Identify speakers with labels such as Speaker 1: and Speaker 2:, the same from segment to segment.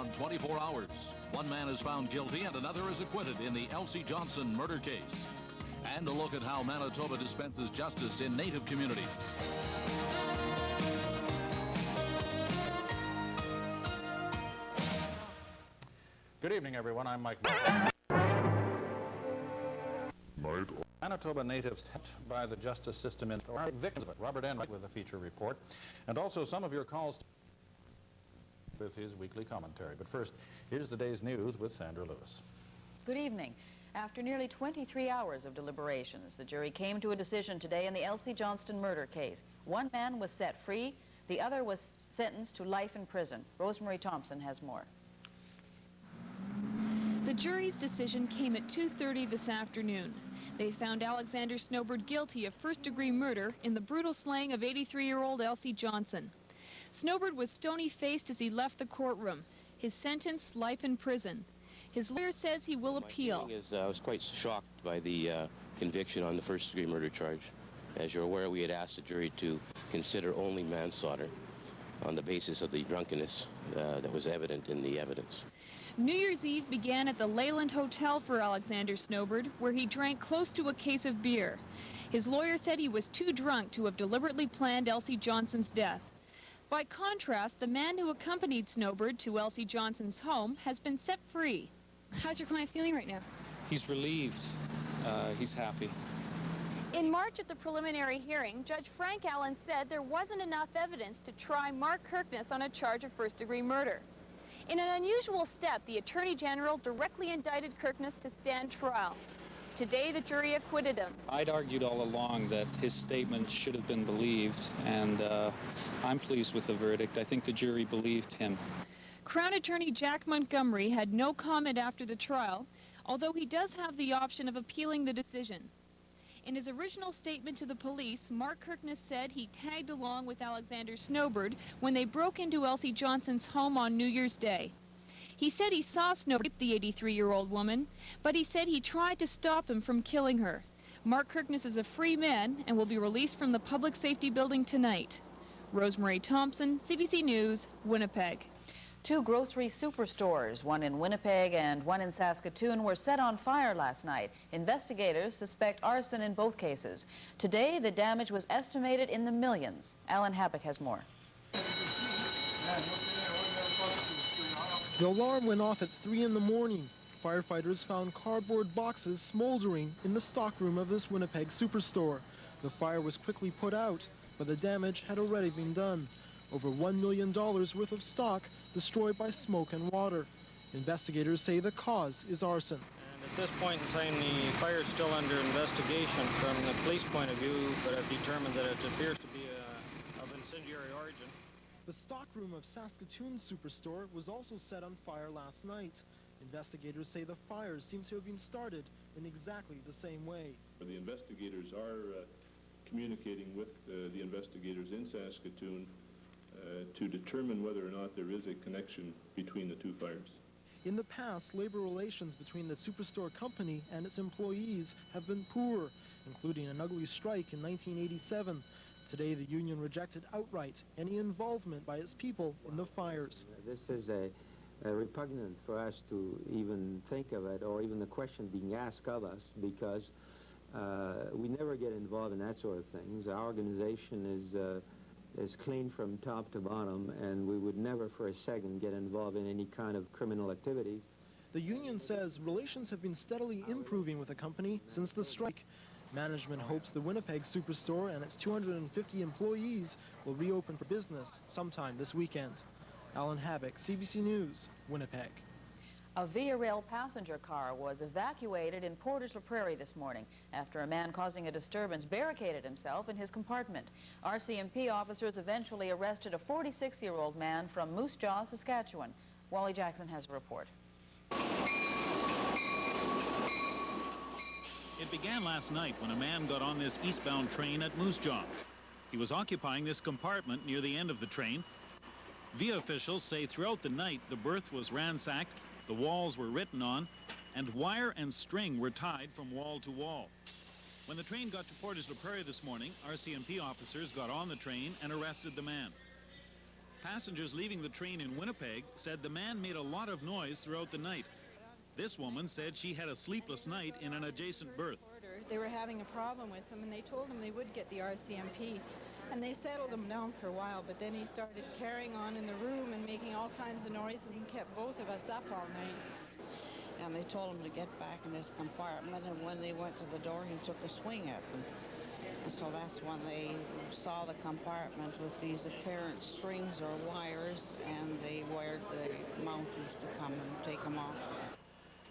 Speaker 1: on 24 Hours. One man is found guilty and another is acquitted in the Elsie Johnson murder case. And a look at how Manitoba dispenses justice in Native communities.
Speaker 2: Good evening, everyone. I'm Mike. Manitoba natives helped by the justice system in or victims of it. Robert N. with a feature report. And also some of your calls with his weekly commentary. But first, here's the day's news with Sandra Lewis.
Speaker 3: Good evening. After nearly 23 hours of deliberations, the jury came to a decision today in the Elsie Johnston murder case. One man was set free. The other was sentenced to life in prison. Rosemary Thompson has more.
Speaker 4: The jury's decision came at 2:30 this afternoon. They found Alexander Snowbird guilty of first-degree murder in the brutal slaying of 83-year-old Elsie Johnson. Snowbird was stony-faced as he left the courtroom. His sentence, life in prison. His lawyer says he will appeal.
Speaker 5: I was quite shocked by the conviction on the first-degree murder charge. As you're aware, we had asked the jury to consider only manslaughter on the basis of the drunkenness that was evident in the evidence.
Speaker 4: New Year's Eve began at the Leyland Hotel for Alexander Snowbird, where he drank close to a case of beer. His lawyer said he was too drunk to have deliberately planned Elsie Johnson's death. By contrast, the man who accompanied Snowbird to Elsie Johnson's home has been set free. How's your client feeling right now?
Speaker 6: He's relieved. He's happy.
Speaker 4: In March at the preliminary hearing, Judge Frank Allen said there wasn't enough evidence to try Mark Kirkness on a charge of first-degree murder. In an unusual step, the Attorney General directly indicted Kirkness to stand trial. Today, the jury acquitted him.
Speaker 6: I'd argued all along that his statement should have been believed, and I'm pleased with the verdict. I think the jury believed him.
Speaker 4: Crown Attorney Jack Montgomery had no comment after the trial, although he does have the option of appealing the decision. In his original statement to the police, Mark Kirkness said he tagged along with Alexander Snowbird when they broke into Elsie Johnson's home on New Year's Day. He said he saw Snowbird rape the 83-year-old woman, but he said he tried to stop him from killing her. Mark Kirkness is a free man and will be released from the Public Safety Building tonight. Rosemary Thompson, CBC News, Winnipeg.
Speaker 3: Two grocery superstores, one in Winnipeg and one in Saskatoon, were set on fire last night. Investigators suspect arson in both cases. Today, the damage was estimated in the millions. Alan Habak has more.
Speaker 7: The alarm went off at 3 in the morning. Firefighters found cardboard boxes smoldering in the stockroom of this Winnipeg superstore. The fire was quickly put out, but the damage had already been done. Over $1 million worth of stock destroyed by smoke and water. Investigators say the cause is arson.
Speaker 8: And at this point in time, the fire is still under investigation from the police point of view, but have determined that it appears to be of incendiary origin.
Speaker 7: The stockroom of Saskatoon Superstore was also set on fire last night. Investigators say the fire seems to have been started in exactly the same way.
Speaker 9: The investigators are communicating with the investigators in Saskatoon to determine whether or not there is a connection between the two fires.
Speaker 7: In the past, labor relations between the Superstore company and its employees have been poor, including an ugly strike in 1987. Today, the union rejected outright any involvement by its people in the fires.
Speaker 10: This is repugnant for us to even think of it, or even the question being asked of us, because we never get involved in that sort of things. Our organization is clean from top to bottom, and we would never for a second get involved in any kind of criminal activities.
Speaker 7: The union says relations have been steadily improving with the company since the strike. Management hopes the Winnipeg Superstore and its 250 employees will reopen for business sometime this weekend. Alan Habak, CBC News, Winnipeg.
Speaker 3: A Via Rail passenger car was evacuated in Portage la Prairie this morning after a man causing a disturbance barricaded himself in his compartment. RCMP officers eventually arrested a 46-year-old man from Moose Jaw, Saskatchewan. Wally Jackson has a report.
Speaker 11: It began last night when a man got on this eastbound train at Moose Jaw. He was occupying this compartment near the end of the train. Via officials say throughout the night the berth was ransacked, the walls were written on, and wire and string were tied from wall to wall. When the train got to Portage la Prairie this morning, RCMP officers got on the train and arrested the man. Passengers leaving the train in Winnipeg said the man made a lot of noise throughout the night. This woman said she had a sleepless night in an adjacent berth.
Speaker 12: They were having a problem with him, and they told him they would get the RCMP, and they settled him down for a while, but then he started carrying on in the room and making all kinds of noises and kept both of us up all night.
Speaker 13: And they told him to get back in this compartment, and when they went to the door, he took a swing at them. And so that's when they saw the compartment with these apparent strings or wires, and they wired the Mounties to come and take them off.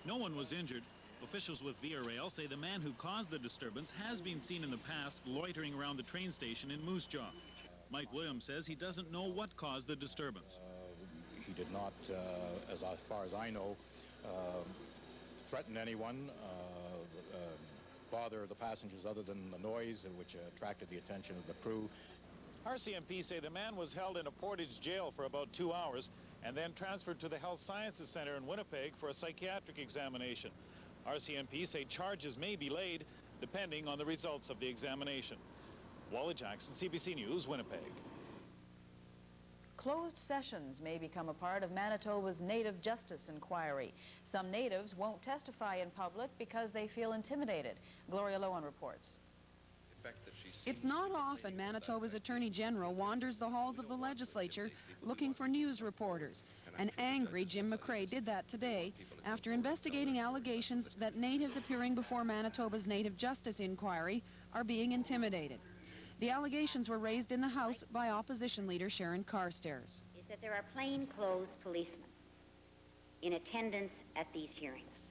Speaker 11: No one was injured. Officials with Via Rail say the man who caused the disturbance has been seen in the past loitering around the train station in Moose Jaw. Mike Williams says he doesn't know what caused the disturbance.
Speaker 2: He did not, as far as I know, threaten anyone, bother the passengers other than the noise, which attracted the attention of the crew.
Speaker 11: RCMP say the man was held in a Portage jail for about 2 hours and then transferred to the Health Sciences Center in Winnipeg for a psychiatric examination. RCMP say charges may be laid depending on the results of the examination. Wally Jackson, CBC News, Winnipeg.
Speaker 3: Closed sessions may become a part of Manitoba's Native Justice Inquiry. Some natives won't testify in public because they feel intimidated. Gloria Lowen reports.
Speaker 14: It's not often Manitoba's Attorney General wanders the halls of the legislature looking for news reporters. An angry Jim McCrae did that today after investigating allegations that natives appearing before Manitoba's Native Justice Inquiry are being intimidated. The allegations were raised in the House by opposition leader Sharon Carstairs.
Speaker 15: Is that there are plainclothes policemen in attendance at these hearings.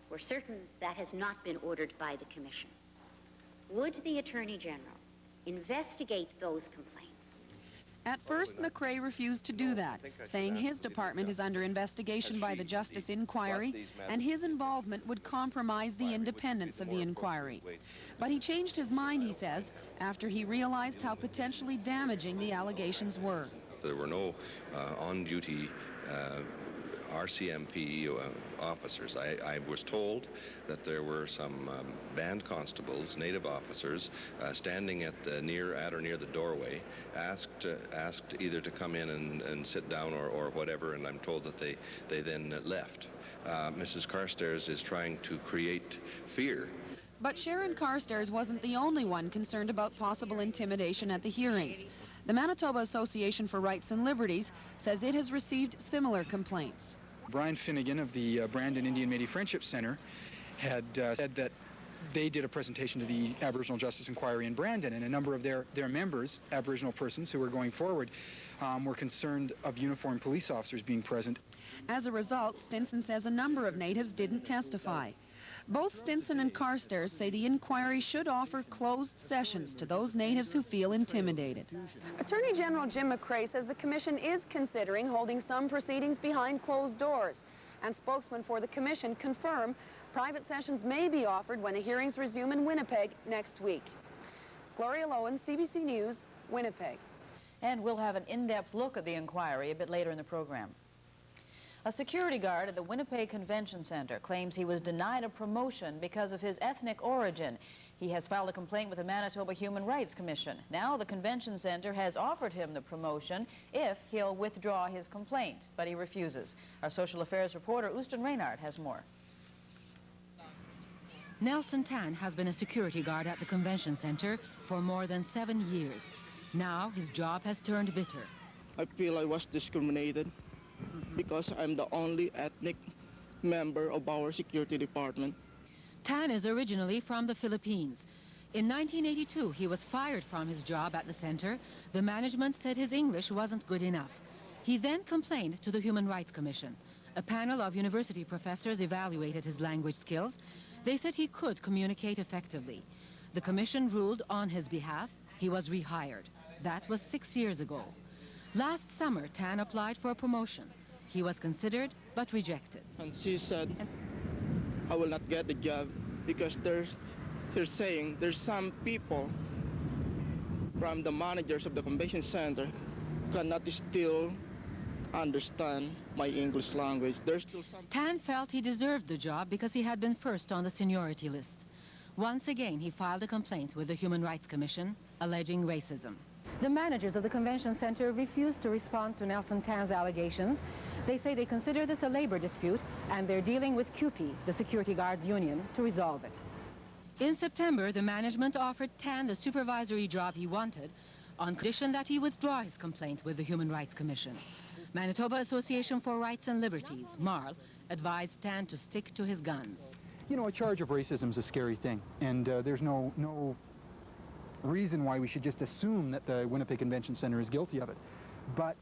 Speaker 15: We're certain that has not been ordered by the Commission. Would the Attorney General investigate those complaints?
Speaker 14: At first, McCrae refused to do that, saying his department is under investigation by the Justice Inquiry, and his involvement would compromise the independence of the inquiry. But he changed his mind, he says, after he realized how potentially damaging the allegations were.
Speaker 16: There were no on-duty RCMP officers. I was told that there were some band constables, native officers, standing at or near the doorway, asked either to come in and sit down or whatever, and I'm told that they then left. Mrs. Carstairs is trying to create fear.
Speaker 14: But Sharon Carstairs wasn't the only one concerned about possible intimidation at the hearings. The Manitoba Association for Rights and Liberties says it has received similar complaints.
Speaker 17: Brian Finnegan of the Brandon Indian Métis Friendship Center had said that they did a presentation to the Aboriginal Justice Inquiry in Brandon, and a number of their members, Aboriginal persons who were going forward, were concerned of uniformed police officers being present.
Speaker 14: As a result, Stinson says a number of natives didn't testify. Both Stinson and Carstairs say the inquiry should offer closed sessions to those natives who feel intimidated. Attorney General Jim McCrae says the Commission is considering holding some proceedings behind closed doors. And spokesmen for the Commission confirm private sessions may be offered when the hearings resume in Winnipeg next week. Gloria Lowen, CBC News, Winnipeg.
Speaker 3: And we'll have an in-depth look at the inquiry a bit later in the program. A security guard at the Winnipeg Convention Center claims he was denied a promotion because of his ethnic origin. He has filed a complaint with the Manitoba Human Rights Commission. Now the Convention Center has offered him the promotion if he'll withdraw his complaint, but he refuses. Our social affairs reporter, Ouston Reynard, has more.
Speaker 18: Nelson Tan has been a security guard at the Convention Center for more than 7 years. Now his job has turned bitter.
Speaker 19: I feel I was discriminated because I'm the only ethnic member of our security department.
Speaker 18: Tan is originally from the Philippines. In 1982, he was fired from his job at the center. The management said his English wasn't good enough. He then complained to the Human Rights Commission. A panel of university professors evaluated his language skills. They said he could communicate effectively. The commission ruled on his behalf. He was rehired. That was 6 years ago. Last summer, Tan applied for a promotion. He was considered, but rejected.
Speaker 19: And she said, I will not get the job because they're saying there's some people from the managers of the convention center cannot still understand my English language. There's still some...
Speaker 18: Tan felt he deserved the job because he had been first on the seniority list. Once again, he filed a complaint with the Human Rights Commission alleging racism. The managers of the convention center refused to respond to Nelson Tan's allegations. They say they consider this a labor dispute, and they're dealing with CUPE, the security guards union, to resolve it. In September, the management offered Tan the supervisory job he wanted on condition that he withdraw his complaint with the Human Rights Commission. Manitoba Association for Rights and Liberties, MARL, advised Tan to stick to his guns.
Speaker 17: You know, a charge of racism is a scary thing, and there's no reason why we should just assume that the Winnipeg Convention Center is guilty of it. But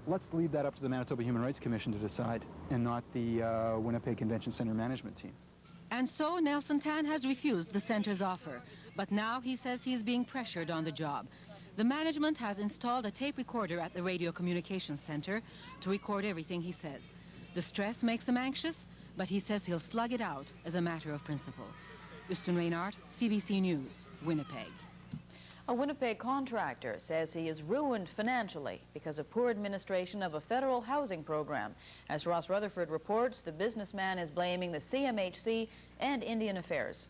Speaker 17: let's leave that up to the Manitoba Human Rights Commission to decide, and not the Winnipeg Convention Center management team.
Speaker 18: And so Nelson Tan has refused the center's offer, but now he says he is being pressured on the job. The management has installed a tape recorder at the Radio Communications Center to record everything he says. The stress makes him anxious, but he says he'll slug it out as a matter of principle. Houston Reinhardt, CBC News, Winnipeg.
Speaker 3: A Winnipeg contractor says he is ruined financially because of poor administration of a federal housing program. As Ross Rutherford reports, the businessman is blaming the CMHC and Indian Affairs.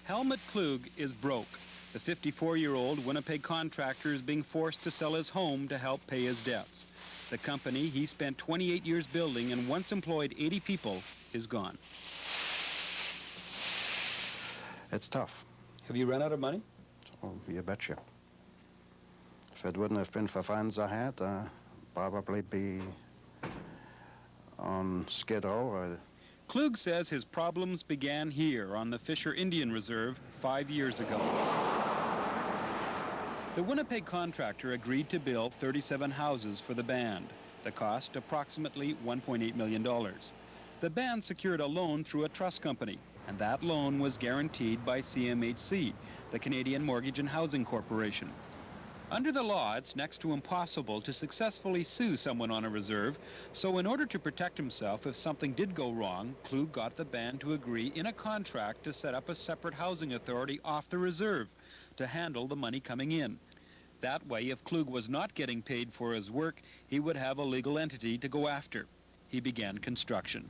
Speaker 20: Helmut Klug is broke. The 54-year-old Winnipeg contractor is being forced to sell his home to help pay his debts. The company he spent 28 years building and once employed 80 people is gone.
Speaker 21: It's tough.
Speaker 20: Have you run out of money?
Speaker 21: Oh, you betcha. If it wouldn't have been for funds I had, probably be on Skid Row. Or...
Speaker 20: Klug says his problems began here on the Fisher Indian Reserve 5 years ago. The Winnipeg contractor agreed to build 37 houses for the band. The cost approximately $1.8 million. The band secured a loan through a trust company, and that loan was guaranteed by CMHC, the Canadian Mortgage and Housing Corporation. Under the law, it's next to impossible to successfully sue someone on a reserve, so in order to protect himself if something did go wrong, Klug got the band to agree in a contract to set up a separate housing authority off the reserve to handle the money coming in. That way, if Klug was not getting paid for his work, he would have a legal entity to go after. He began construction.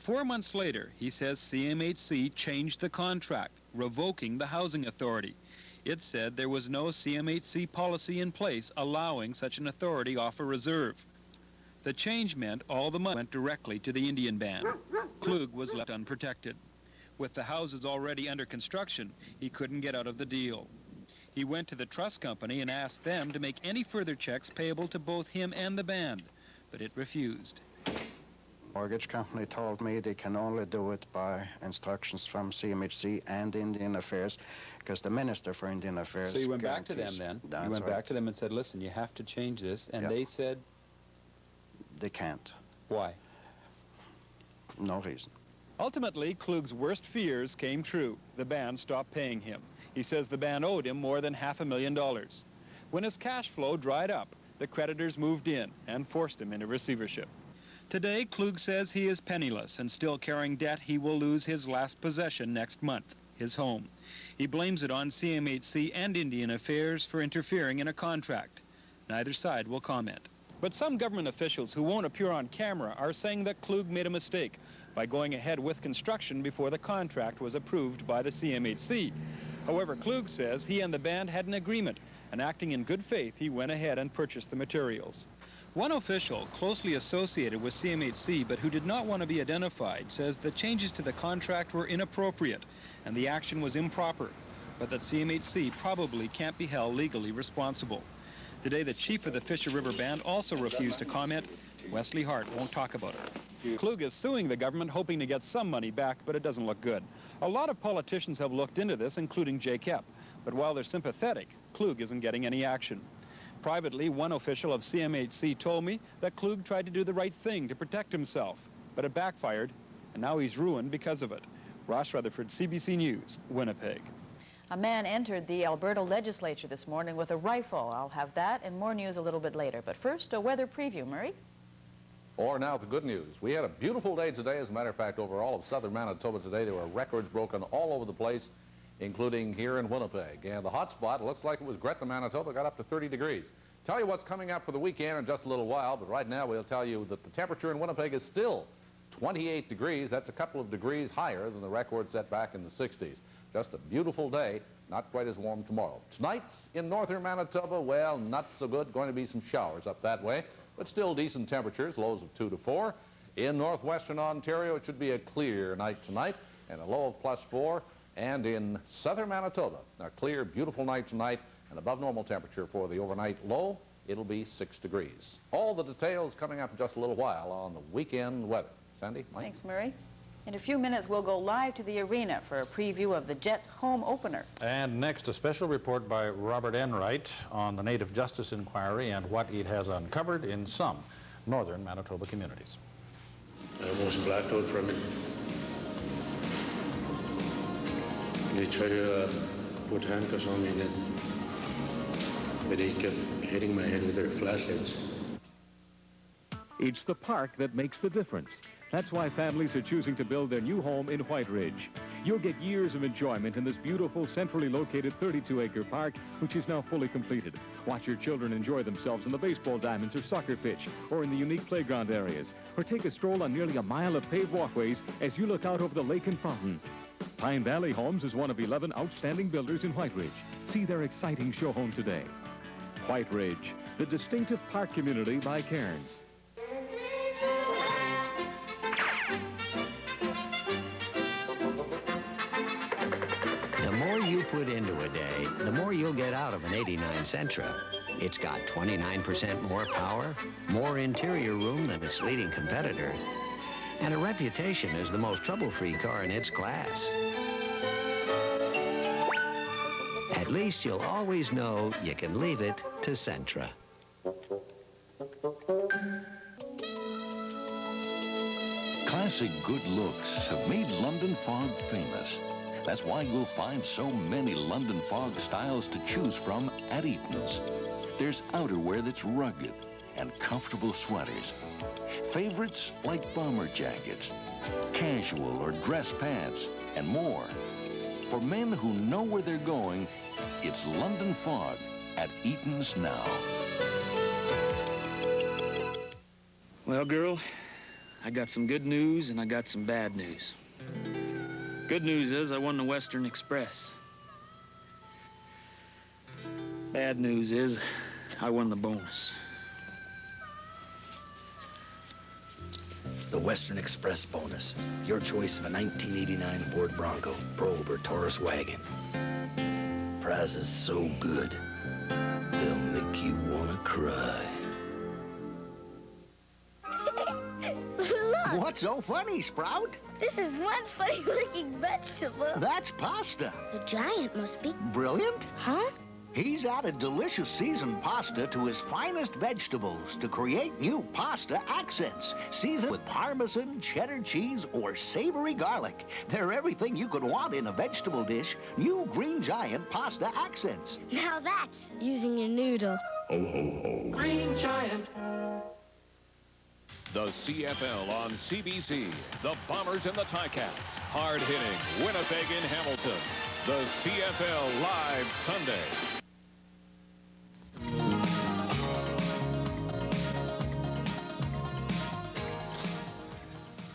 Speaker 20: 4 months later, he says CMHC changed the contract, revoking the housing authority. It said there was no CMHC policy in place allowing such an authority off a reserve. The change meant all the money went directly to the Indian band. Klug was left unprotected. With the houses already under construction, he couldn't get out of the deal. He went to the trust company and asked them to make any further checks payable to both him and the band, but it refused.
Speaker 21: Mortgage company told me they can only do it by instructions from CMHC and Indian Affairs, because the Minister for Indian Affairs...
Speaker 20: So you went back to them then? You went back to them and said, listen, you have to change this, and they said...
Speaker 21: They can't.
Speaker 20: Why?
Speaker 21: No reason.
Speaker 20: Ultimately, Klug's worst fears came true. The band stopped paying him. He says the band owed him more than $500,000. When his cash flow dried up, the creditors moved in and forced him into receivership. Today, Klug says he is penniless and still carrying debt he will lose his last possession next month, his home. He blames it on CMHC and Indian Affairs for interfering in a contract. Neither side will comment. But some government officials who won't appear on camera are saying that Klug made a mistake by going ahead with construction before the contract was approved by the CMHC. However, Klug says he and the band had an agreement, and acting in good faith, he went ahead and purchased the materials. One official closely associated with CMHC but who did not want to be identified says the changes to the contract were inappropriate and the action was improper, but that CMHC probably can't be held legally responsible. Today, the chief of the Fisher River Band also refused to comment. Wesley Hart won't talk about it. Klug is suing the government, hoping to get some money back, but it doesn't look good. A lot of politicians have looked into this, including Jay Kepp. But while they're sympathetic, Klug isn't getting any action. Privately, one official of CMHC told me that Klug tried to do the right thing to protect himself, but it backfired, and now he's ruined because of it. Ross Rutherford, CBC News, Winnipeg.
Speaker 3: A man entered the Alberta legislature this morning with a rifle. I'll have that and more news a little bit later. But first, a weather preview. Murray?
Speaker 1: Or now the good news. We had a beautiful day today. As a matter of fact, over all of southern Manitoba today, there were records broken all over the place, including here in Winnipeg. And the hot spot, looks like it was Gretna, Manitoba, got up to 30 degrees. Tell you what's coming up for the weekend in just a little while, but right now we'll tell you that the temperature in Winnipeg is still 28 degrees. That's a couple of degrees higher than the record set back in the 60s. Just a beautiful day Not quite as warm tomorrow. Tonight in northern Manitoba, well, not so good. Going to be some showers up that way, but still decent temperatures, lows of 2 to 4. In northwestern Ontario, it should be a clear night tonight and a low of +4. And in southern Manitoba, a clear, beautiful night tonight and above normal temperature for the overnight low. It'll be 6 degrees. All the details coming up in just a little while on the weekend weather. Sandy, Mike?
Speaker 3: Thanks, Murray. In a few minutes, we'll go live to the arena for a preview of the Jets' home opener.
Speaker 2: And next, a special report by Robert Enright on the Native Justice Inquiry and what it has uncovered in some northern Manitoba communities.
Speaker 5: I almost blacked out from it. They tried to put handcuffs on me then, but they kept hitting my head with their flashlights.
Speaker 22: It's the park that makes the difference. That's why families are choosing to build their new home in White Ridge. You'll get years of enjoyment in this beautiful, centrally located 32-acre park, which is now fully completed. Watch your children enjoy themselves in the baseball diamonds or soccer pitch, or in the unique playground areas, or take a stroll on nearly a mile of paved walkways as you look out over the lake and fountain. Pine Valley Homes is one of 11 outstanding builders in White Ridge. See their exciting show home today. White Ridge, the distinctive park community by Cairns.
Speaker 23: The more you put into a day, the more you'll get out of an 89 Sentra. It's got 29% more power, more interior room than its leading competitor, and a reputation as the most trouble-free car in its class. At least you'll always know you can leave it to Sentra.
Speaker 24: Classic good looks have made London Fog famous. That's why you'll find so many London Fog styles to choose from at Eaton's. There's outerwear that's rugged and comfortable sweaters. Favorites like bomber jackets, casual or dress pants, and more. For men who know where they're going, it's London Fog at Eaton's now.
Speaker 25: Well, girl, I got some good news and I got some bad news. Good news is I won the Western Express. Bad news is I won the bonus.
Speaker 26: The Western Express bonus. Your choice of a 1989 Ford Bronco, Probe, or Taurus wagon. Prizes so good, they'll make you want to cry.
Speaker 27: Look! What's so funny, Sprout?
Speaker 28: This is one funny-looking vegetable.
Speaker 27: That's pasta.
Speaker 28: The giant must be...
Speaker 27: Brilliant?
Speaker 28: Huh?
Speaker 27: He's added delicious seasoned pasta to his finest vegetables to create new pasta accents. Seasoned with Parmesan, cheddar cheese, or savory garlic. They're everything you could want in a vegetable dish. New Green Giant pasta accents.
Speaker 28: Now that's using a noodle.
Speaker 24: Ho, ho, ho.
Speaker 28: Green Giant.
Speaker 29: The CFL on CBC. The Bombers and the Ticats. Hard-hitting Winnipeg in Hamilton. The CFL Live Sunday.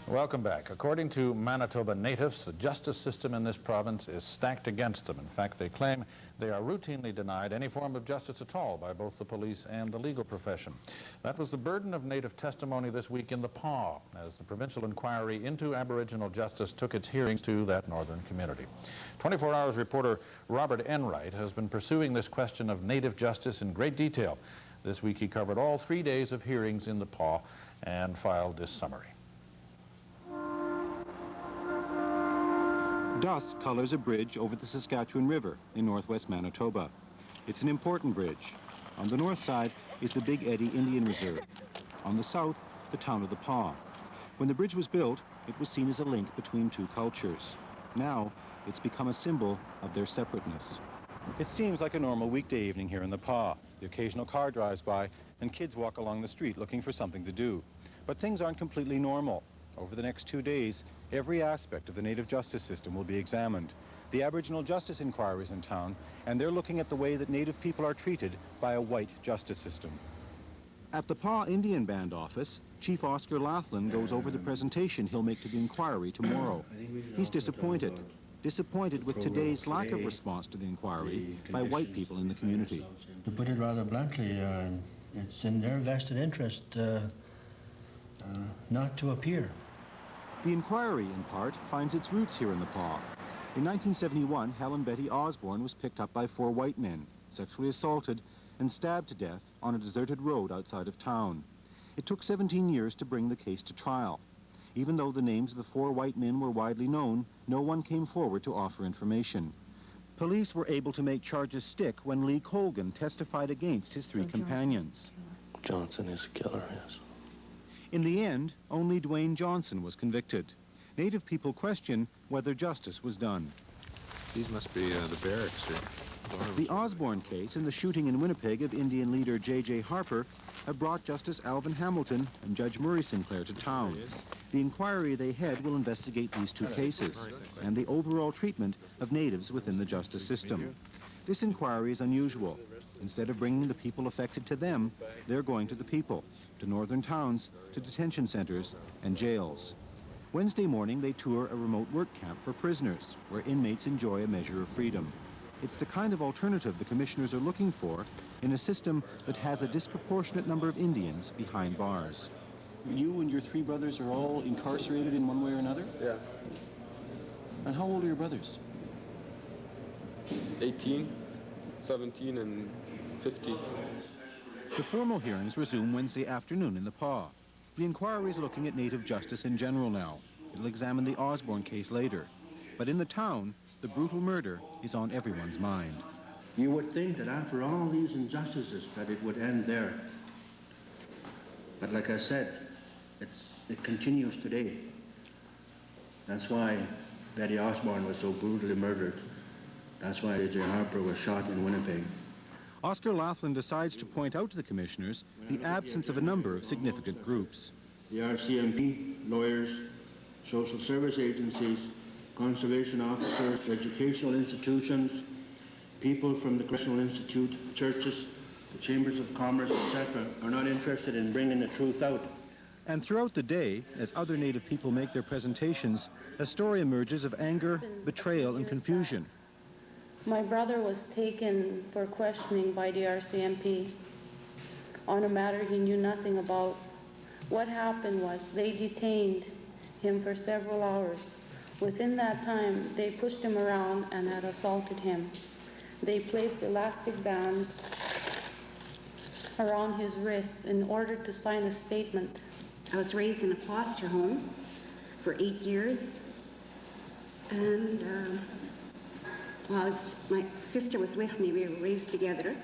Speaker 2: Welcome back. According to Manitoba natives, the justice system in this province is stacked against them. In fact, they claim they are routinely denied any form of justice at all by both the police and the legal profession. That was the burden of native testimony this week in the PAW, as the provincial inquiry into Aboriginal justice took its hearings to that northern community. 24 Hours reporter Robert Enright has been pursuing this question of native justice in great detail. This week he covered all 3 days of hearings in the PAW and filed this summary.
Speaker 30: Dusk colors a bridge over the Saskatchewan River in northwest Manitoba. It's an important bridge. On the north side is the Big Eddy Indian Reserve. On the south, the town of the Paw. When the bridge was built, it was seen as a link between two cultures. Now, it's become a symbol of their separateness.
Speaker 20: It seems like a normal weekday evening here in the Paw. The occasional car drives by, and kids walk along the street looking for something to do. But things aren't completely normal. Over the next 2 days, every aspect of the native justice system will be examined. The Aboriginal justice inquiry is in town, and they're looking at the way that native people are treated by a white justice system.
Speaker 30: At the Paw Indian Band office, Chief Oscar Laughlin goes over the presentation he'll make to the inquiry tomorrow. He's disappointed. disappointed with today's lack of response to the inquiry by white people in the community.
Speaker 4: To put it rather bluntly, it's in their vested interest not to appear.
Speaker 30: The inquiry, in part, finds its roots here in the Paw. In 1971, Helen Betty Osborne was picked up by 4 white men, sexually assaulted and stabbed to death on a deserted road outside of town. It took 17 years to bring the case to trial. Even though the names of the 4 white men were widely known, no one came forward to offer information. Police were able to make charges stick when Lee Colgan testified against his 3 companions.
Speaker 5: Johnson is a killer, yes.
Speaker 30: In the end, only Dwayne Johnson was convicted. Native people question whether justice was done.
Speaker 6: These must be the barracks here.
Speaker 30: The Osborne case and the shooting in Winnipeg of Indian leader J.J. Harper have brought Justice Alvin Hamilton and Judge Murray Sinclair to town. The inquiry they head will investigate these 2 cases and the overall treatment of natives within the justice system. This inquiry is unusual. Instead of bringing the people affected to them, they're going to the people, to northern towns, to detention centers and jails. Wednesday morning, they tour a remote work camp for prisoners, where inmates enjoy a measure of freedom. It's the kind of alternative the commissioners are looking for in a system that has a disproportionate number of Indians behind bars. You and your 3 brothers are all incarcerated in one way or another?
Speaker 6: Yeah.
Speaker 30: And how old are your brothers?
Speaker 6: 18, 17, and 50.
Speaker 30: The formal hearings resume Wednesday afternoon in the Paw. The inquiry is looking at native justice in general now. It'll examine the Osborne case later. But in the town, the brutal murder is on everyone's mind.
Speaker 4: You would think that after all these injustices that it would end there. But like I said, it continues today. That's why Betty Osborne was so brutally murdered. That's why J.J. Harper was shot in Winnipeg.
Speaker 30: Oscar Laughlin decides to point out to the commissioners the absence of a number of significant groups.
Speaker 4: The RCMP, lawyers, social service agencies, conservation officers, educational institutions, people from the Correctional Institute, churches, the chambers of commerce, etc., are not interested in bringing the truth out.
Speaker 30: And throughout the day, as other native people make their presentations, a story emerges of anger, betrayal, and confusion.
Speaker 7: My brother was taken for questioning by the RCMP on a matter he knew nothing about. What happened was they detained him for several hours. Within that time, they pushed him around and had assaulted him. They placed elastic bands around his wrists in order to sign a statement.
Speaker 8: I was raised in a foster home for 8 years, and my sister was with me. We were raised together.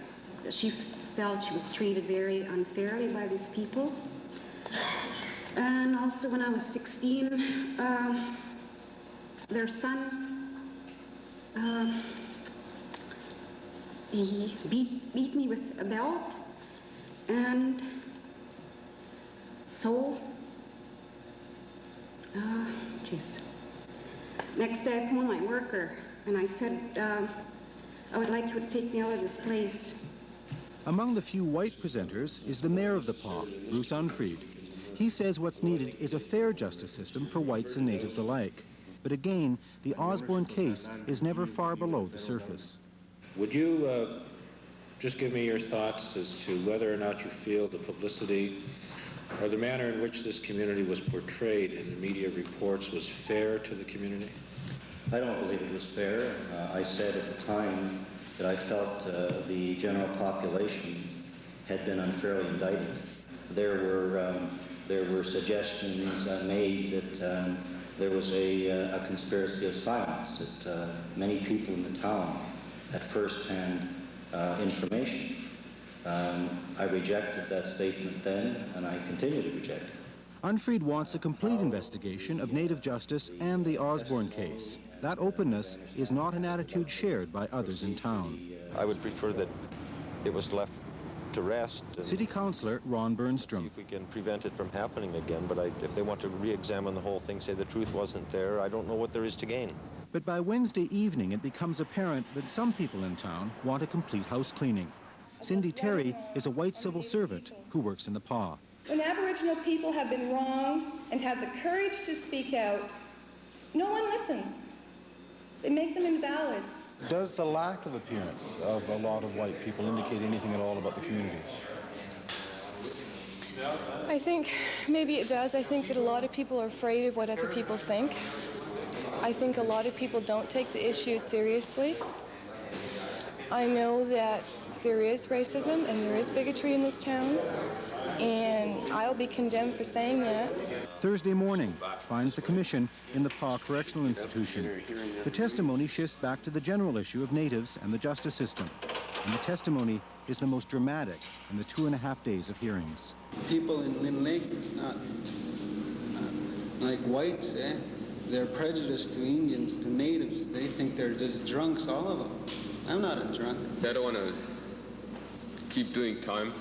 Speaker 8: She felt she was treated very unfairly by these people. And also when I was 16, their son, he beat me with a belt, and so, next day I phoned my worker and I said, I would like to take me out of this place.
Speaker 30: Among the few white presenters is the mayor of the Paw, Bruce Unfried. He says what's needed is a fair justice system for whites and natives alike. But again, the Osborne case is never far below the surface.
Speaker 5: Would you just give me your thoughts as to whether or not you feel the publicity or the manner in which this community was portrayed in the media reports was fair to the community?
Speaker 9: I don't believe it was fair. I said at the time that I felt the general population had been unfairly indicted. There were suggestions made that there was a conspiracy of silence, that many people in the town had first-hand information. I rejected that statement then, and I continue to reject it.
Speaker 30: Unfried wants a complete investigation of native justice and the Osborne case. That openness is not an attitude shared by others in town.
Speaker 6: I would prefer that it was left to rest.
Speaker 30: City Councillor Ron Bernstrom.
Speaker 6: See if we can prevent it from happening again, but if they want to re-examine the whole thing, say the truth wasn't there, I don't know what there is to gain.
Speaker 30: But by Wednesday evening, it becomes apparent that some people in town want a complete house cleaning. Cindy Terry is a white civil servant who works in the Paw.
Speaker 10: When Aboriginal people have been wronged and have the courage to speak out, no one listens. They make them invalid.
Speaker 30: Does the lack of appearance of a lot of white people indicate anything at all about the community?
Speaker 10: I think maybe it does. I think that a lot of people are afraid of what other people think. I think a lot of people don't take the issue seriously. I know that there is racism and there is bigotry in this town, and I'll be condemned for saying that.
Speaker 30: Thursday morning finds the commission in the PA Correctional Institution. The testimony shifts back to the general issue of natives and the justice system. And the testimony is the most dramatic in the 2.5 days of hearings.
Speaker 11: People in Lynn Lake, not like whites, they're prejudiced to Indians, to natives. They think they're just drunks, all of them. I'm not a drunk.
Speaker 12: I don't want to keep doing time.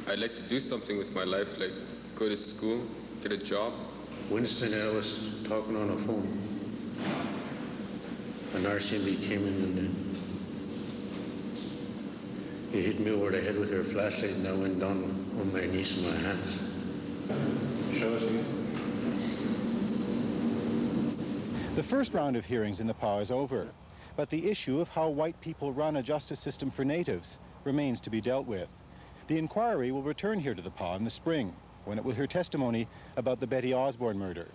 Speaker 12: I'd like to do something with my life, like go to school, get a job.
Speaker 5: Winston and I was talking on the phone. An RCMP came in and he hit me over the head with her flashlight, and I went down on my knees and my hands. Show us again.
Speaker 30: The first round of hearings in the PA is over, but the issue of how white people run a justice system for natives remains to be dealt with. The inquiry will return here to the PA in the spring, when it will hear testimony about the Betty Osborne murder.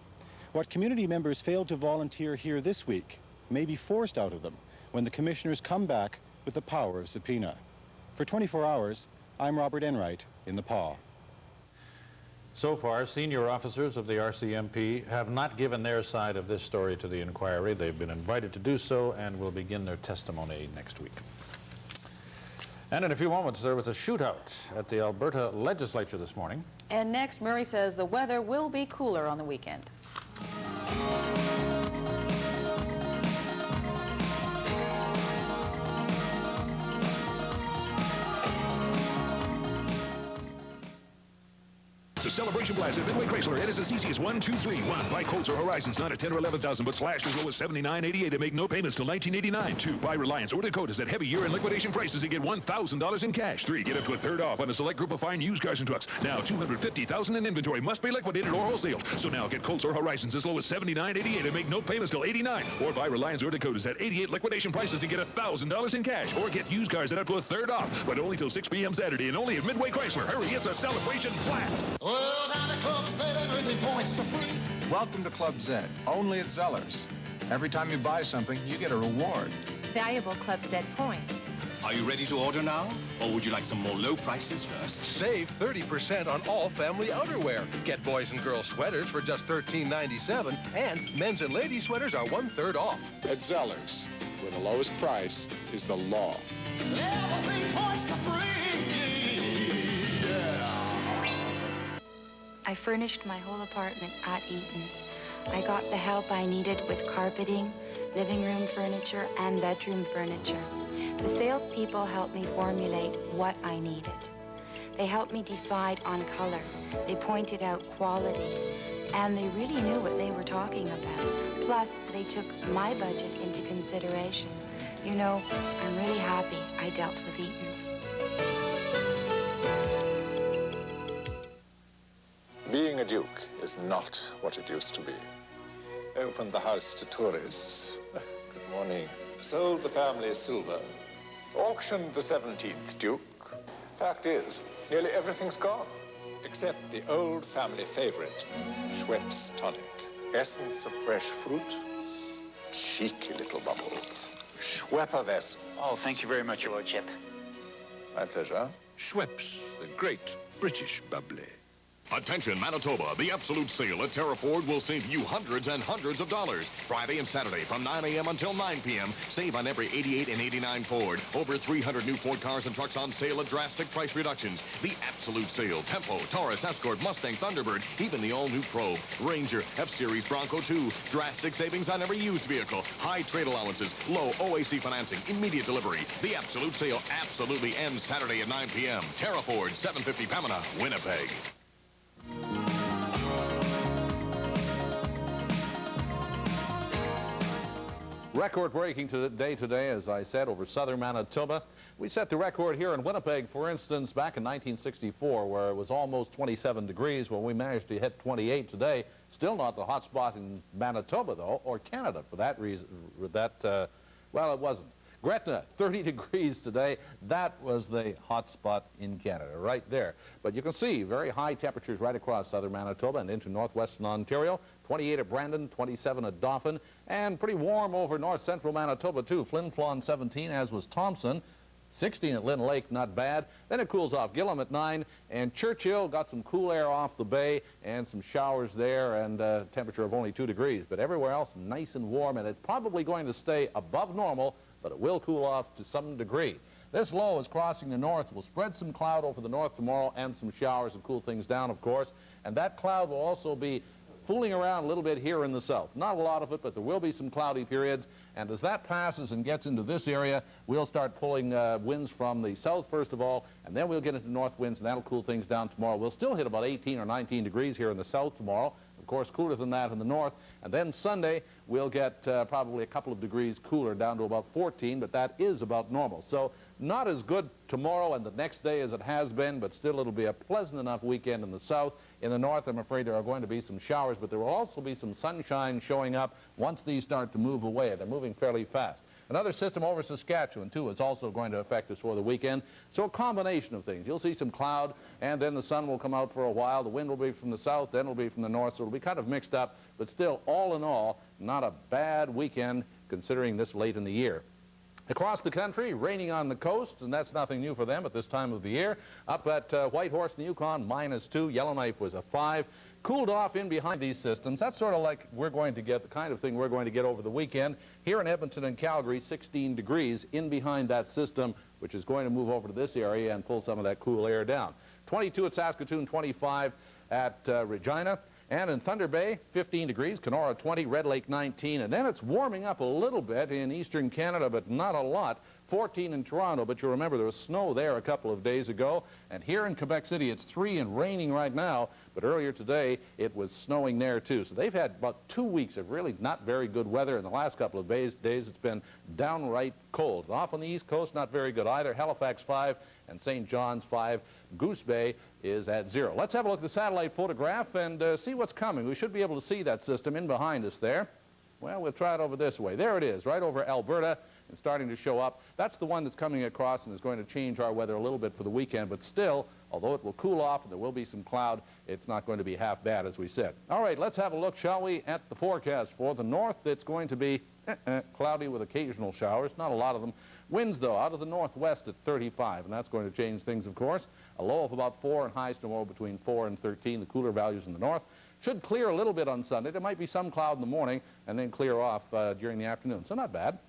Speaker 30: What community members failed to volunteer here this week may be forced out of them when the commissioners come back with the power of subpoena. For 24 Hours, I'm Robert Enright in the PA.
Speaker 2: So far, senior officers of the RCMP have not given their side of this story to the inquiry. They've been invited to do so and will begin their testimony next week. And in a few moments, there was a shootout at the Alberta legislature this morning.
Speaker 3: And next, Murray says the weather will be cooler on the weekend.
Speaker 13: It's a celebration blast at Midway Chrysler. It is as easy as 1, 2, 3. 1. Buy Colts or Horizons, not at 10 or 11,000, but slashed as low as $79.88 and make no payments till $19.89. 2. Buy Reliance or Dakotas at heavy year-end liquidation prices and get $1,000 in cash. 3. Get up to a third off on a select group of fine used cars and trucks. Now, $250,000 in inventory must be liquidated or wholesaled. So now get Colts or Horizons as low as $79.88 and make no payments till $89. Or buy Reliance or Dakotas at 88 liquidation prices and get $1,000 in cash. Or get used cars at up to a third off, but only till 6 p.m. Saturday and only at Midway Chrysler. Hurry, it's a celebration blast.
Speaker 14: Well, down at Club Z, everything points to free.
Speaker 15: Welcome to Club Z, only at Zeller's. Every time you buy something, you get a reward.
Speaker 16: Valuable Club Z points.
Speaker 14: Are you ready to order now? Or would you like some more low prices first?
Speaker 17: Save 30% on all family outerwear. Get boys and girls sweaters for just $13.97, and men's and ladies sweaters are 1/3 off.
Speaker 18: At Zeller's, where the lowest price is the law.
Speaker 14: Everything points to free.
Speaker 19: I furnished my whole apartment at Eaton's. I got the help I needed with carpeting, living room furniture, and bedroom furniture. The salespeople helped me formulate what I needed. They helped me decide on color. They pointed out quality. And they really knew what they were talking about. Plus, they took my budget into consideration. You know, I'm really happy I dealt with Eaton's.
Speaker 21: Being a duke is not what it used to be. Opened the house to tourists. Good morning. Sold the family silver. Auctioned the 17th Duke. Fact is, nearly everything's gone, except the old family favorite, Schweppes tonic. Essence of fresh fruit, cheeky little bubbles. Schwepperwest.
Speaker 14: Oh, thank you very much, Your Lordship.
Speaker 21: My pleasure.
Speaker 14: Schweppes, the great British bubbly.
Speaker 24: Attention, Manitoba. The absolute sale at Terra Ford will save you hundreds and hundreds of dollars. Friday and Saturday from 9 a.m. until 9 p.m. Save on every 88 and 89 Ford. Over 300 new Ford cars and trucks on sale at drastic price reductions. The absolute sale. Tempo, Taurus, Escort, Mustang, Thunderbird, even the all-new Probe, Ranger, F-Series, Bronco 2. Drastic savings on every used vehicle. High trade allowances, low OAC financing, immediate delivery. The absolute sale absolutely ends Saturday at 9 p.m. Terra Ford, 750 Pamina, Winnipeg.
Speaker 1: Record-breaking day today, as I said, over southern Manitoba. We set the record here in Winnipeg, for instance, back in 1964, where it was almost 27 degrees. Well, we managed to hit 28 today. Still not the hot spot in Manitoba, though, or Canada, for that reason. Well, it wasn't. Gretna, 30 degrees today. That was the hot spot in Canada, right there. But you can see very high temperatures right across southern Manitoba and into northwestern Ontario. 28 at Brandon, 27 at Dauphin, and pretty warm over north-central Manitoba, too. Flin Flon, 17, as was Thompson. 16 at Lynn Lake, not bad. Then it cools off. Gillum at 9, and Churchill got some cool air off the bay and some showers there, and temperature of only 2 degrees. But everywhere else, nice and warm, and it's probably going to stay above normal, but it will cool off to some degree. This low is crossing the north. We'll spread some cloud over the north tomorrow and some showers and cool things down, of course. And that cloud will also be fooling around a little bit here in the south. Not a lot of it, but there will be some cloudy periods. And as that passes and gets into this area, we'll start pulling winds from the south first of all, and then we'll get into north winds, and that'll cool things down tomorrow. We'll still hit about 18 or 19 degrees here in the south tomorrow. Of course, cooler than that in the north. And then Sunday, we'll get probably a couple of degrees cooler, down to about 14, but that is about normal. So not as good tomorrow and the next day as it has been, but still it'll be a pleasant enough weekend in the south. In the north, I'm afraid there are going to be some showers, but there will also be some sunshine showing up once these start to move away. They're moving fairly fast. Another system over Saskatchewan, too, is also going to affect us for the weekend. So a combination of things. You'll see some cloud, and then the sun will come out for a while. The wind will be from the south, then it'll be from the north, so it'll be kind of mixed up. But still, all in all, not a bad weekend considering this late in the year. Across the country, raining on the coast, and that's nothing new for them at this time of the year. Up at Whitehorse in the Yukon, -2. Yellowknife was a 5. Cooled off in behind these systems. That's sort of like we're going to get, the kind of thing we're going to get over the weekend. Here in Edmonton and Calgary, 16 degrees in behind that system, which is going to move over to this area and pull some of that cool air down. 22 at Saskatoon, 25 at Regina. And in Thunder Bay, 15 degrees, Kenora 20, Red Lake 19, and then it's warming up a little bit in eastern Canada, but not a lot. 14 in Toronto, but you remember there was snow there a couple of days ago. And here in Quebec City, it's 3 and raining right now, but earlier today, it was snowing there too. So they've had about 2 weeks of really not very good weather. In the last couple of days, it's been downright cold. Off on the east coast, not very good either. Halifax 5 and St. John's 5. Goose Bay is at 0. Let's have a look at the satellite photograph and see what's coming. We should be able to see that system in behind us there. Well, we'll try it over this way. There it is, right over Alberta and starting to show up. That's the one that's coming across and is going to change our weather a little bit for the weekend, but still, although it will cool off and there will be some cloud, it's not going to be half bad, as we said. All right, let's have a look, shall we, at the forecast for the north. It's going to be cloudy with occasional showers, not a lot of them. Winds, though, out of the northwest at 35, and that's going to change things, of course. A low of about 4 and highs tomorrow between 4 and 13, the cooler values in the north. Should clear a little bit on Sunday. There might be some cloud in the morning and then clear off during the afternoon, so not bad.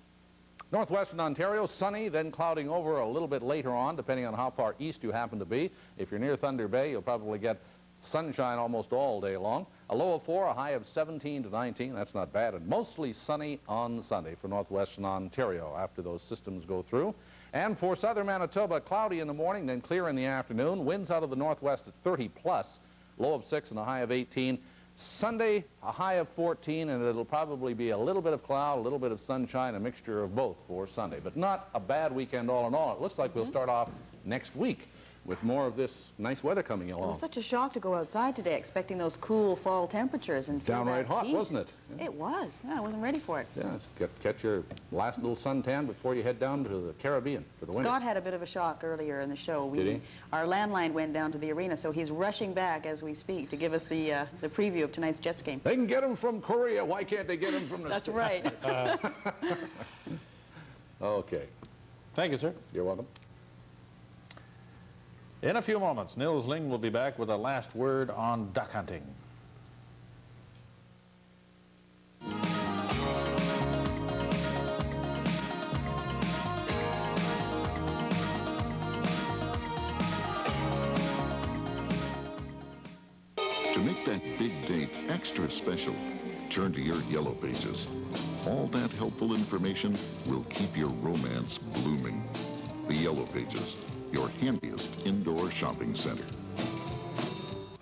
Speaker 1: Northwestern Ontario, sunny, then clouding over a little bit later on, depending on how far east you happen to be. If you're near Thunder Bay, you'll probably get sunshine almost all day long. A low of 4, a high of 17 to 19. That's not bad. And mostly sunny on Sunday for northwestern Ontario after those systems go through. And for southern Manitoba, cloudy in the morning, then clear in the afternoon. Winds out of the northwest at 30 plus. Low of 6 and a high of 18. Sunday, a high of 14, and it'll probably be a little bit of cloud, a little bit of sunshine, a mixture of both for Sunday. But not a bad weekend all in all. It looks like we'll start off next week with more of this nice weather coming along.
Speaker 3: It was such a shock to go outside today expecting those cool fall temperatures and feel
Speaker 1: downright
Speaker 3: that
Speaker 1: hot,
Speaker 3: heat.
Speaker 1: wasn't it? Yeah.
Speaker 3: It was. Yeah, I wasn't ready for it.
Speaker 1: Yeah, catch your last little suntan before you head down to the Caribbean for the winter.
Speaker 3: Scott had a bit of a shock earlier in the show.
Speaker 1: Did he?
Speaker 3: Our landline went down to the arena, so he's rushing back as we speak to give us the preview of tonight's Jets game.
Speaker 1: They can get him from Korea. Why can't they get him from the
Speaker 3: That's right.
Speaker 1: Okay.
Speaker 2: Thank you, sir.
Speaker 1: You're welcome.
Speaker 2: In a few moments, Nils Ling will be back with a last word on duck hunting.
Speaker 4: To make that big date extra special, turn to your Yellow Pages. All that helpful information will keep your romance blooming. The Yellow Pages, your handiest indoor shopping center.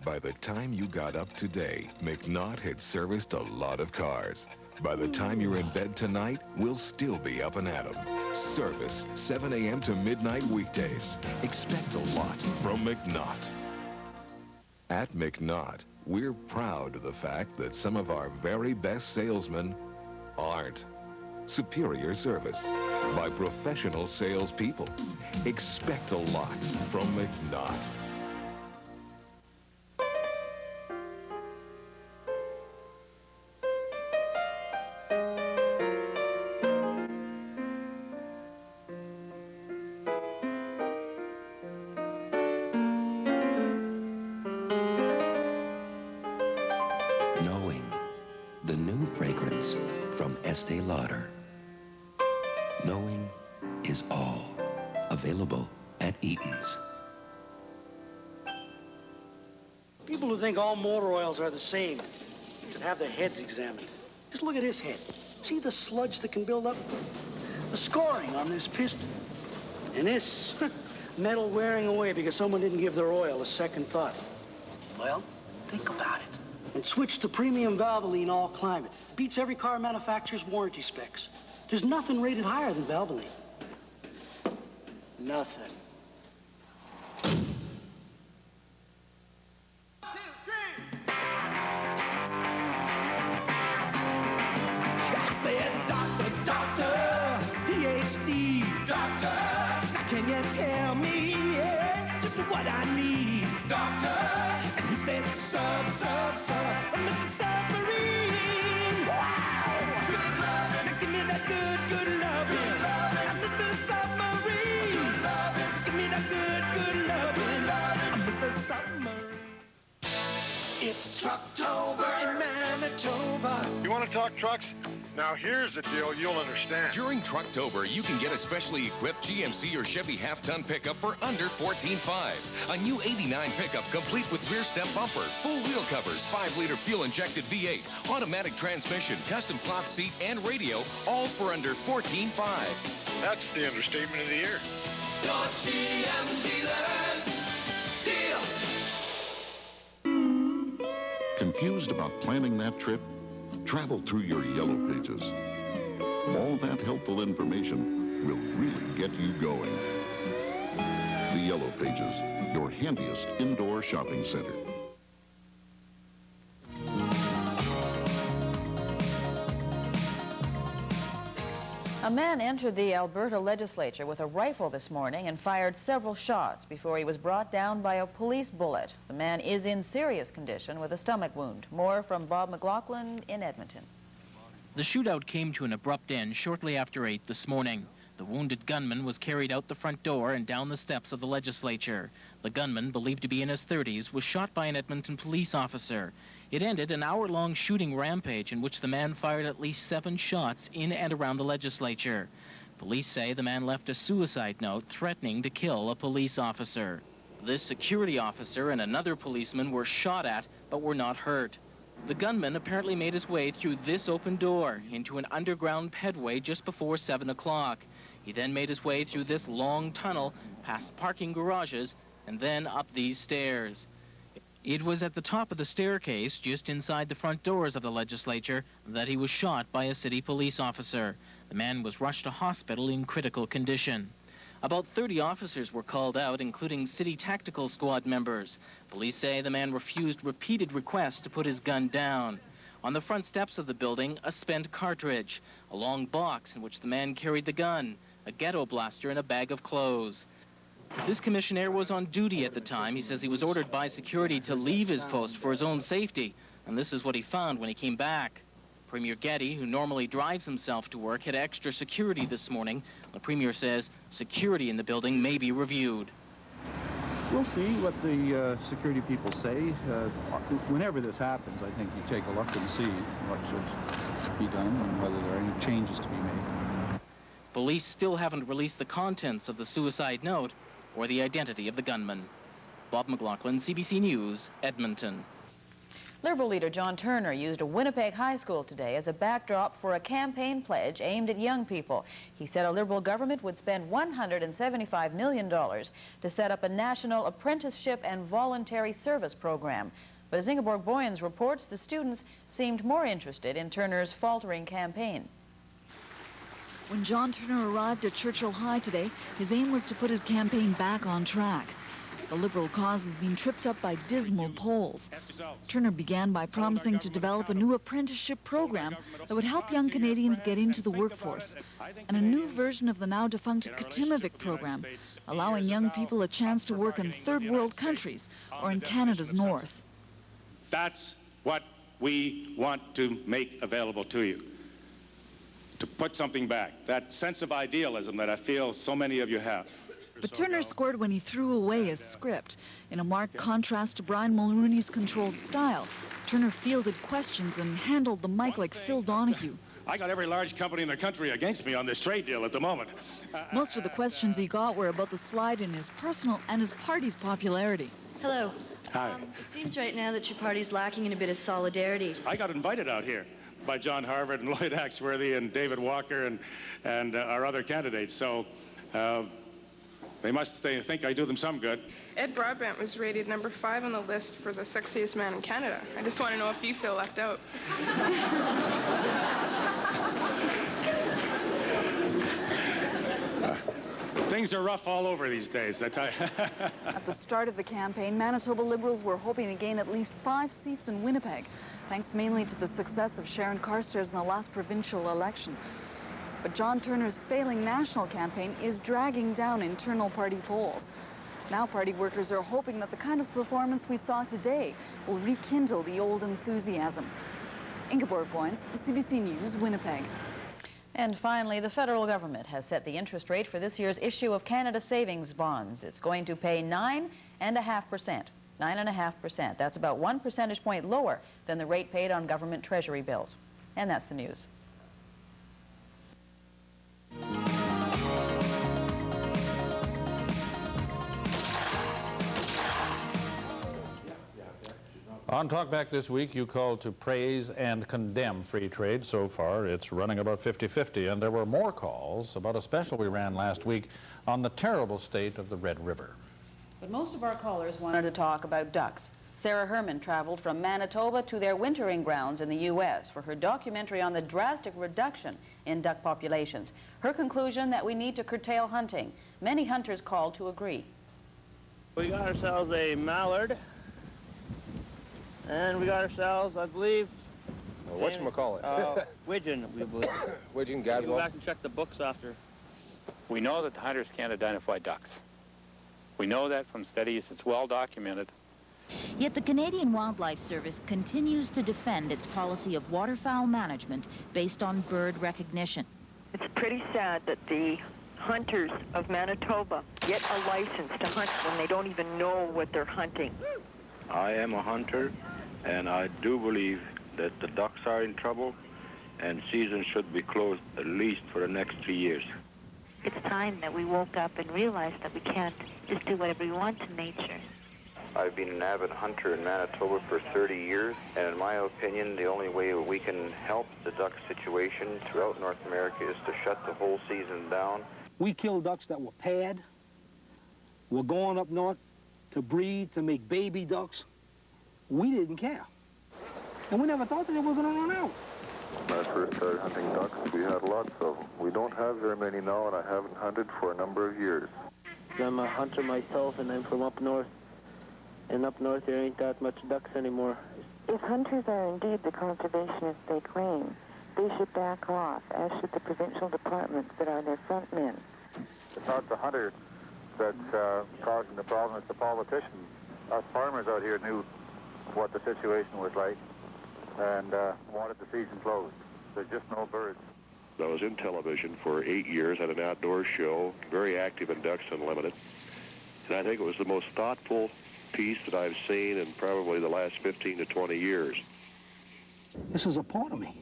Speaker 13: By the time you got up today, McNaught had serviced a lot of cars. By the time you're in bed tonight, we'll still be up and at 'em. Service, 7 a.m. to midnight weekdays. Expect a lot from McNaught. At McNaught, we're proud of the fact that some of our very best salesmen aren't. Superior service by professional salespeople. Expect a lot from McNaught.
Speaker 24: Knowing, the new fragrance from Estee Lauder. Knowing is all. Available at Eaton's.
Speaker 7: People who think all motor oils are the same should have their heads examined. Just look at his head. See the sludge that can build up? The scoring on this piston. And this metal wearing away because someone didn't give their oil a second thought. Well, think about it. And switch to premium Valvoline all climate. Beats every car manufacturer's warranty specs. There's nothing rated higher than Valvoline. Nothing.
Speaker 8: I said, doctor, doctor, PhD, doctor. Now can you tell me just what I need, doctor? And he said, Mr. Submarine. Wow! Good loving. Now give me that good loving. Good loving. Mr. Submarine. Good loving. Give me that good loving. Mr. Submarine. It's Trucktober in Manitoba.
Speaker 20: You want to talk trucks? Now here's the deal you'll understand.
Speaker 22: During Trucktober, you can get a specially equipped GMC or Chevy half-ton pickup for under $14,500. A new '89 pickup complete with rear step bumper, full wheel covers, 5-liter fuel-injected V8, automatic transmission, custom cloth seat, and radio, all for under $14,500.
Speaker 20: That's the understatement of the year.
Speaker 8: Your GM dealers deal.
Speaker 4: Confused about planning that trip? Travel through your Yellow Pages. All that helpful information will really get you going. The Yellow Pages, your handiest indoor shopping center.
Speaker 3: A man entered the Alberta legislature with a rifle this morning and fired several shots before he was brought down by a police bullet. The man is in serious condition with a stomach wound. More from Bob McLaughlin in Edmonton.
Speaker 23: The shootout came to an abrupt end shortly after 8 this morning. The wounded gunman was carried out the front door and down the steps of the legislature. The gunman, believed to be in his 30s, was shot by an Edmonton police officer. It ended an hour-long shooting rampage in which the man fired at least 7 shots in and around the legislature. Police say the man left a suicide note threatening to kill a police officer. This security officer and another policeman were shot at, but were not hurt. The gunman apparently made his way through this open door into an underground pedway just before 7 o'clock. He then made his way through this long tunnel, past parking garages, and then up these stairs. It was at the top of the staircase, just inside the front doors of the legislature, that he was shot by a city police officer. The man was rushed to hospital in critical condition. About 30 officers were called out, including city tactical squad members. Police say the man refused repeated requests to put his gun down. On the front steps of the building, a spent cartridge, a long box in which the man carried the gun, a ghetto blaster, and a bag of clothes. This commissionaire was on duty at the time. He says he was ordered by security to leave his post for his own safety, and this is what he found when he came back. Premier Getty, who normally drives himself to work, had extra security this morning. The Premier says security in the building may be reviewed.
Speaker 25: We'll see what the security people say. Whenever this happens, I think you take a look and see what should be done and whether there are any changes to be made.
Speaker 23: Police still haven't released the contents of the suicide note or the identity of the gunman. Bob McLaughlin, CBC News, Edmonton.
Speaker 3: Liberal leader John Turner used a Winnipeg high school today as a backdrop for a campaign pledge aimed at young people. He said a Liberal government would spend $175 million to set up a national apprenticeship and voluntary service program. But as Ingeborg Boyens reports, the students seemed more interested in Turner's faltering campaign.
Speaker 26: When John Turner arrived at Churchill High today, his aim was to put his campaign back on track. The Liberal cause has been tripped up by dismal polls. Turner began by promising to develop a new apprenticeship program that would help young Canadians get into the workforce, and a new version of the now-defunct Katimavik program, allowing young people a chance to work in third-world countries or in Canada's north.
Speaker 5: That's what we want to make available to you, to put something back, that sense of idealism that I feel so many of you have.
Speaker 26: But Turner scored when he threw away his script. In a marked contrast to Brian Mulrooney's controlled style, Turner fielded questions and handled the mic like Phil Donahue.
Speaker 5: I got every large company in the country against me on this trade deal at the moment.
Speaker 26: Most of the questions he got were about the slide in his personal and his party's popularity.
Speaker 6: Hello.
Speaker 5: Hi.
Speaker 6: It seems right now that your party's lacking in a bit of solidarity.
Speaker 5: I got invited out here by John Harvard and Lloyd Axworthy and David Walker and our other candidates, so they must think I do them some good.
Speaker 9: Ed Broadbent was rated number 5 on the list for the sexiest man in Canada. I just want to know if you feel left out.
Speaker 5: Things are rough all over these days, I tell you.
Speaker 26: At the start of the campaign, Manitoba Liberals were hoping to gain at least 5 seats in Winnipeg, thanks mainly to the success of Sharon Carstairs in the last provincial election. But John Turner's failing national campaign is dragging down internal party polls. Now party workers are hoping that the kind of performance we saw today will rekindle the old enthusiasm. Ingeborg Boynes, CBC News, Winnipeg.
Speaker 3: And finally, the federal government has set the interest rate for this year's issue of Canada Savings Bonds. It's going to pay 9.5%. 9.5%. That's about 1 percentage point lower than the rate paid on government treasury bills. And that's the news.
Speaker 2: On Talkback this week, you called to praise and condemn free trade. So far, it's running about 50-50, and there were more calls about a special we ran last week on the terrible state of the Red River.
Speaker 3: But most of our callers wanted to talk about ducks. Sarah Herman traveled from Manitoba to their wintering grounds in the U.S. for her documentary on the drastic reduction in duck populations. Her conclusion that we need to curtail hunting. Many hunters called to agree.
Speaker 10: We got ourselves a mallard. And we got ourselves, I believe,
Speaker 11: whatchamacallit?
Speaker 10: widgeon, we believe.
Speaker 11: Widgeon,
Speaker 10: Go
Speaker 11: gadwall.
Speaker 10: back and check the books after.
Speaker 11: We know that the hunters can't identify ducks. We know that from studies. It's well documented.
Speaker 12: Yet the Canadian Wildlife Service continues to defend its policy of waterfowl management based on bird recognition.
Speaker 27: It's pretty sad that the hunters of Manitoba get a license to hunt when they don't even know what they're hunting.
Speaker 28: I am a hunter, and I do believe that the ducks are in trouble, and season should be closed at least for the next 3 years.
Speaker 29: It's time that we woke up and realized that we can't just do whatever we want in nature.
Speaker 28: I've been an avid hunter in Manitoba for 30 years, and in my opinion, the only way we can help the duck situation throughout North America is to shut the whole season down.
Speaker 30: We killed ducks that were paired. We're going up north to breed, to make baby ducks. We didn't care. And we never thought that they were going to run out.
Speaker 28: When I first started hunting ducks, we had lots of them. We don't have very many now, and I haven't hunted for a number of years.
Speaker 29: I'm a hunter myself, and I'm from up north. And up north, there ain't that much ducks anymore. If hunters are indeed the conservationists they claim, they should back off, as should the provincial departments that are their front men.
Speaker 28: It's not the hunter that's causing the problem, it's the politicians. Us farmers out here knew what the situation was like and wanted the season closed. There's just no birds.
Speaker 31: I was in television for 8 years at an outdoor show, very active in Ducks Unlimited, and I think it was the most thoughtful piece that I've seen in probably the last 15 to 20 years.
Speaker 30: This is a part of me.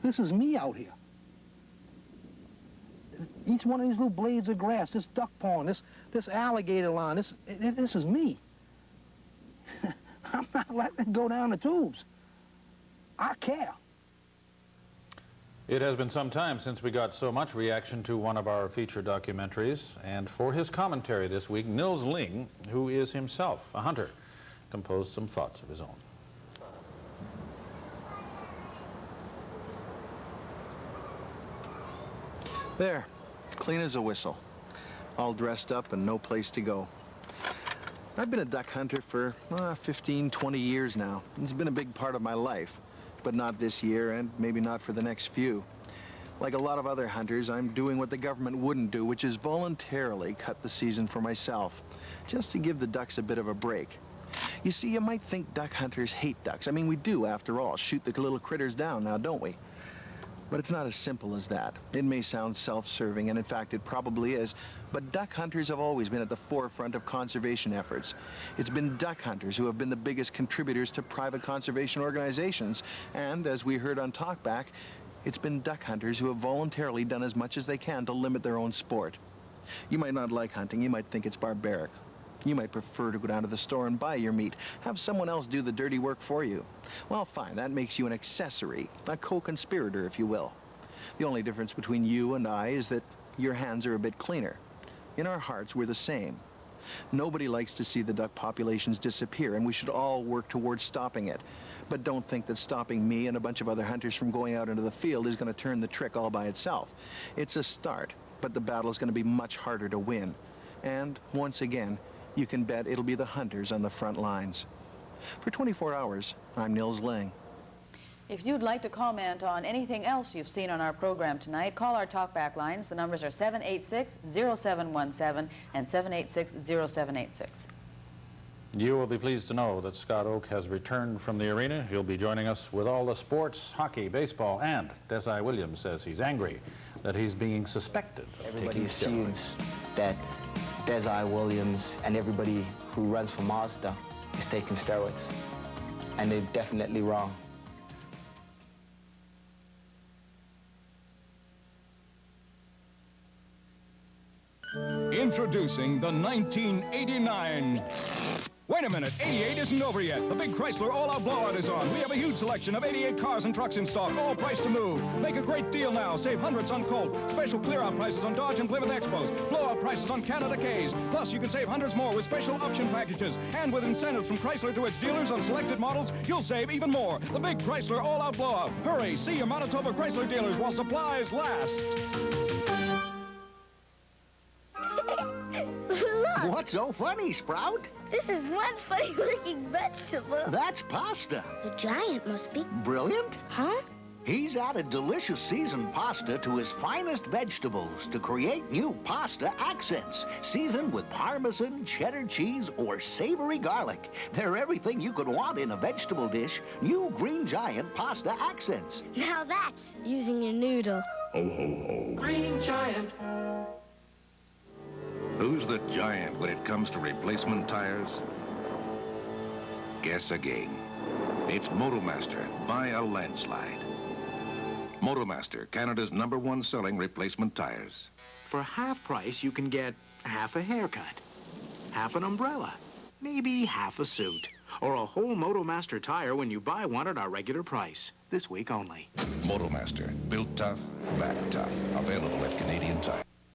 Speaker 30: This is me out here. Each one of these little blades of grass, this duck pond, this alligator line, this is me. I'm not letting it go down the tubes. I care.
Speaker 2: It has been some time since we got so much reaction to one of our feature documentaries, and for his commentary this week, Nils Ling, who is himself a hunter, composed some thoughts of his own.
Speaker 15: There, clean as a whistle.
Speaker 1: all dressed up and no place to go. I've been a duck hunter for 15, 20 years now. It's been a big part of my life, but not this year and maybe not for the next few. Like a lot of other hunters, I'm doing what the government wouldn't do, which is voluntarily cut the season for myself, just to give the ducks a bit of a break. You see, you might think duck hunters hate ducks. I mean, we do, after all, shoot the little critters down now, don't we? But it's not as simple as that. It may sound self-serving, and in fact it probably is, but duck hunters have always been at the forefront of conservation efforts. It's been duck hunters who have been the biggest contributors to private conservation organizations, and as we heard on Talkback, it's been duck hunters who have voluntarily done as much as they can to limit their own sport. You might not like hunting, you might think it's barbaric. You might prefer to go down to the store and buy your meat, have someone else do the dirty work for you. Well, fine, that makes you an accessory, a co-conspirator, if you will. The only difference between you and I is that your hands are a bit cleaner. In our hearts, we're the same. Nobody likes to see the duck populations disappear, and we should all work towards stopping it. But don't think that stopping me and a bunch of other hunters from going out into the field is going to turn the trick all by itself. It's a start, but the battle is going to be much harder to win. And, once again, you can bet it'll be the hunters on the front lines. For 24 Hours, I'm Nils Lang.
Speaker 3: If you'd like to comment on anything else you've seen on our program tonight, call our talkback lines. The numbers are 786-0717 and 786-0786.
Speaker 2: You will be pleased to know that Scott Oak has returned from the arena. He'll be joining us with all the sports, hockey, baseball, and Desai Williams says he's angry that he's being suspected of
Speaker 7: Everybody
Speaker 2: taking
Speaker 7: assumes
Speaker 2: steroids.
Speaker 7: that Desai Williams and everybody who runs for Mazda is taking steroids. And they're definitely wrong.
Speaker 13: Introducing the 1989. Wait a minute, 88 isn't over yet. The big Chrysler all-out blowout is on. We have a huge selection of 88 cars and trucks in stock, all priced to move. Make a great deal now. Save hundreds on Colt. Special clear-out prices on Dodge and Plymouth Expos. Blowout prices on Canada K's. Plus, you can save hundreds more with special option packages. And with incentives from Chrysler to its dealers on selected models, you'll save even more. The big Chrysler all-out blowout. Hurry, see your Manitoba Chrysler dealers while supplies last.
Speaker 14: Look! What's so funny, Sprout?
Speaker 16: This is one funny-looking vegetable.
Speaker 14: That's pasta.
Speaker 16: The giant must be...
Speaker 14: Brilliant?
Speaker 16: Huh?
Speaker 14: He's added delicious seasoned pasta to his finest vegetables to create new pasta accents, seasoned with Parmesan, cheddar cheese, or savory garlic. They're everything you could want in a vegetable dish. New Green Giant pasta accents.
Speaker 16: Now that's using your noodle.
Speaker 14: Ho, ho, ho.
Speaker 16: Green Giant.
Speaker 17: Who's the giant when it comes to replacement tires? Guess again. It's Motomaster by a landslide. Motomaster, Canada's #1 selling replacement tires.
Speaker 18: For half price, you can get half a haircut, half an umbrella, maybe half a suit, or a whole Motomaster tire when you buy one at our regular price. This week only.
Speaker 17: Motomaster, built tough, back tough. Available at Canadian Tire.